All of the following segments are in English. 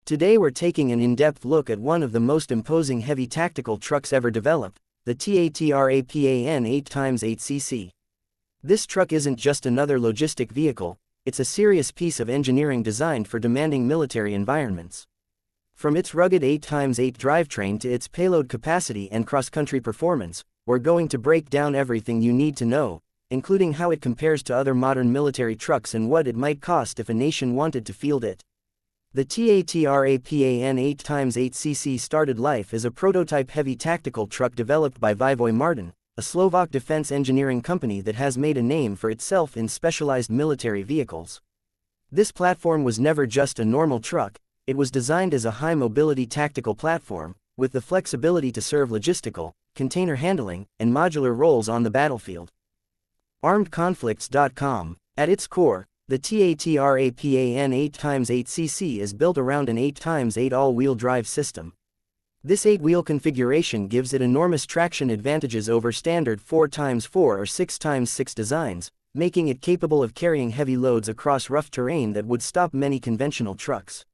Today we're taking an in-depth look at one of the most imposing heavy tactical trucks ever developed, the TATRAPAN 8x8cc. This truck isn't just another logistic vehicle, it's a serious piece of engineering designed for demanding military environments. From its rugged 8x8 drivetrain to its payload capacity and cross-country performance, we're going to break down everything you need to know, including how it compares to other modern military trucks and what it might cost if a nation wanted to field it. The TATRAPAN 8x8cc started life as a prototype heavy tactical truck developed by Vivoj Martin, a Slovak defense engineering company that has made a name for itself in specialized military vehicles. This platform was never just a normal truck, it was designed as a high-mobility tactical platform, with the flexibility to serve logistical, container handling, and modular roles on the battlefield. ArmedConflicts.com. At its core, the TATRAPAN 8x8cc is built around an 8x8 all-wheel drive system. This 8-wheel configuration gives it enormous traction advantages over standard 4x4 or 6x6 designs, making it capable of carrying heavy loads across rough terrain that would stop many conventional trucks.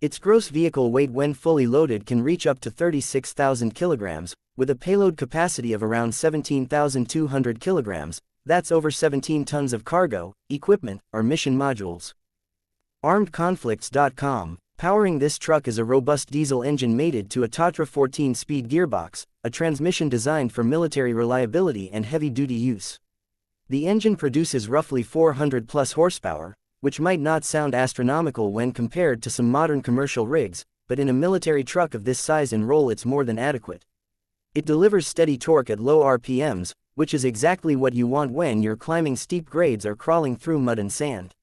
Its gross vehicle weight when fully loaded can reach up to 36,000 kilograms, with a payload capacity of around 17,200 kilograms. That's over 17 tons of cargo, equipment, or mission modules. ArmedConflicts.com. Powering this truck is a robust diesel engine mated to a Tatra 14-speed gearbox, a transmission designed for military reliability and heavy-duty use. The engine produces roughly 400-plus horsepower, which might not sound astronomical when compared to some modern commercial rigs, but in a military truck of this size and role it's more than adequate. It delivers steady torque at low RPMs, which is exactly what you want when you're climbing steep grades or crawling through mud and sand.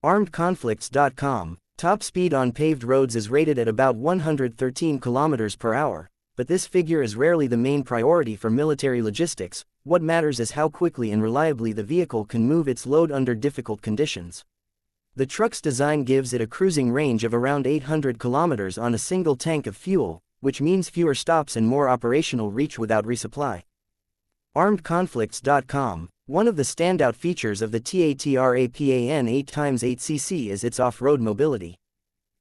ArmedConflicts.com. Top speed on paved roads is rated at about 113 km per hour, but this figure is rarely the main priority for military logistics. What matters is how quickly and reliably the vehicle can move its load under difficult conditions. The truck's design gives it a cruising range of around 800 km on a single tank of fuel, which means fewer stops and more operational reach without resupply. ArmedConflicts.com. One of the standout features of the TATRAPAN 8x8cc is its off-road mobility.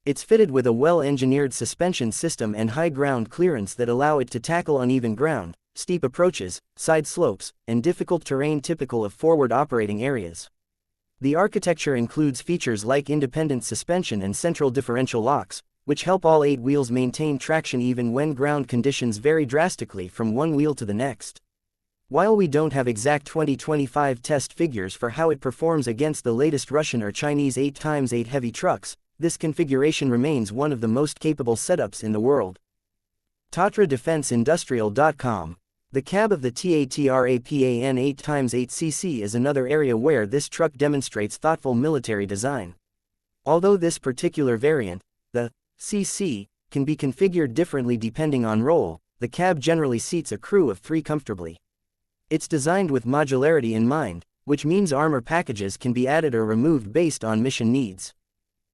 It's fitted with a well-engineered suspension system and high ground clearance that allow it to tackle uneven ground, steep approaches, side slopes, and difficult terrain typical of forward operating areas. The architecture includes features like independent suspension and central differential locks, which help all 8 wheels maintain traction even when ground conditions vary drastically from one wheel to the next. While we don't have exact 2025 test figures for how it performs against the latest Russian or Chinese 8x8 heavy trucks, this configuration remains one of the most capable setups in the world. TATRADefenseIndustrial.com. The cab of the TATRAPAN 8x8cc is another area where this truck demonstrates thoughtful military design. Although this particular variant, the CC, can be configured differently depending on role, the cab generally seats a crew of 3 comfortably. It's designed with modularity in mind, which means armor packages can be added or removed based on mission needs.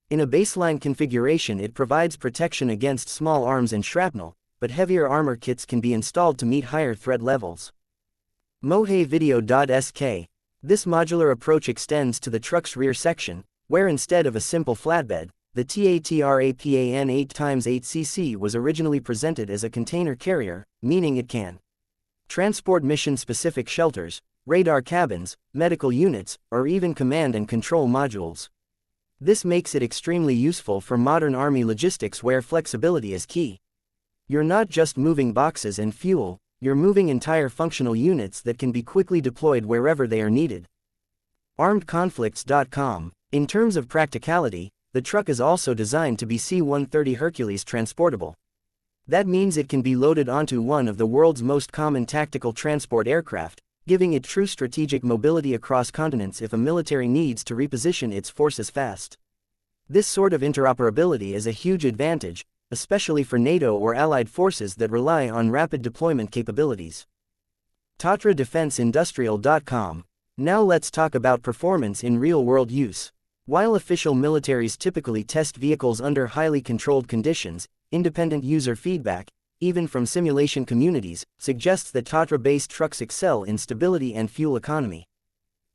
In a baseline configuration it provides protection against small arms and shrapnel, but heavier armor kits can be installed to meet higher threat levels. MoheVideo.sk. This modular approach extends to the truck's rear section, where instead of a simple flatbed, the TATRAPAN 8x8cc was originally presented as a container carrier, meaning it can transport mission-specific shelters, radar cabins, medical units, or even command and control modules. This makes it extremely useful for modern Army logistics where flexibility is key. You're not just moving boxes and fuel, you're moving entire functional units that can be quickly deployed wherever they are needed. ArmedConflicts.com. In terms of practicality, the truck is also designed to be C-130 Hercules transportable. That means it can be loaded onto one of the world's most common tactical transport aircraft, giving it true strategic mobility across continents if a military needs to reposition its forces fast. This sort of interoperability is a huge advantage, especially for NATO or allied forces that rely on rapid deployment capabilities. TATRADefenseIndustrial.com. Now let's talk about performance in real-world use. While official militaries typically test vehicles under highly controlled conditions, independent user feedback, even from simulation communities, suggests that Tatra-based trucks excel in stability and fuel economy.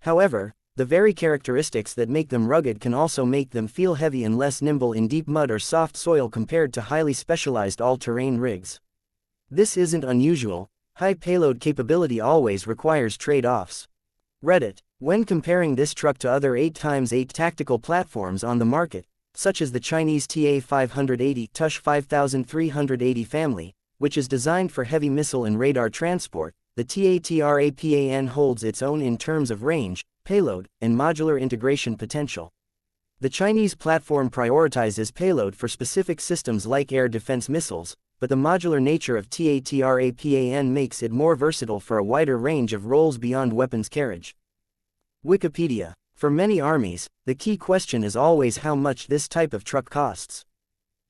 However, The very characteristics that make them rugged can also make them feel heavy and less nimble in deep mud or soft soil compared to highly specialized all-terrain rigs. This isn't unusual. High payload capability always requires trade-offs. Reddit. When comparing this truck to other 8x8 tactical platforms on the market, such as the Chinese TA-580 Tush 5380 family, which is designed for heavy missile and radar transport, the TATRAPAN holds its own in terms of range, payload, and modular integration potential. The Chinese platform prioritizes payload for specific systems like air defense missiles, but the modular nature of TATRAPAN makes it more versatile for a wider range of roles beyond weapons carriage. Wikipedia. For many armies, the key question is always how much this type of truck costs.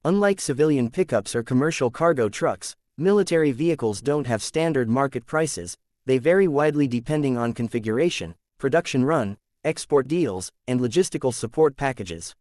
Unlike civilian pickups or commercial cargo trucks, military vehicles don't have standard market prices. They vary widely depending on configuration, production run, export deals, and logistical support packages.